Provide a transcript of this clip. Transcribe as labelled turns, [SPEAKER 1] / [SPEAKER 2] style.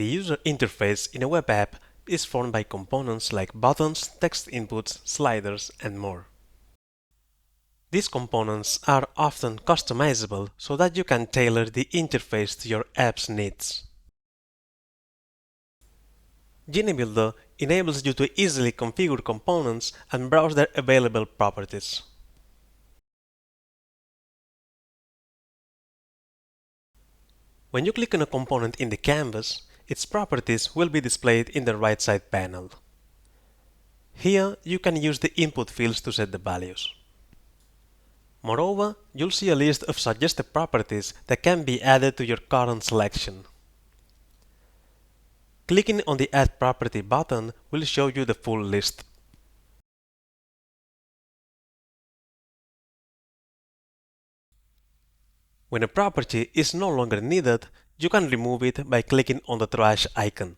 [SPEAKER 1] The user interface in a web app is formed by components like buttons, text inputs, sliders, and more. These components are often customizable so that you can tailor the interface to your app's needs. Genie Builder enables you to easily configure components and browse their available properties. When you click on a component in the canvas, its properties will be displayed in the right side panel. Here, you can use the input fields to set the values. Moreover, you'll see a list of suggested properties that can be added to your current selection. Clicking on the Add Property button will show you the full list. When a property is no longer needed, you can remove it by clicking on the trash icon.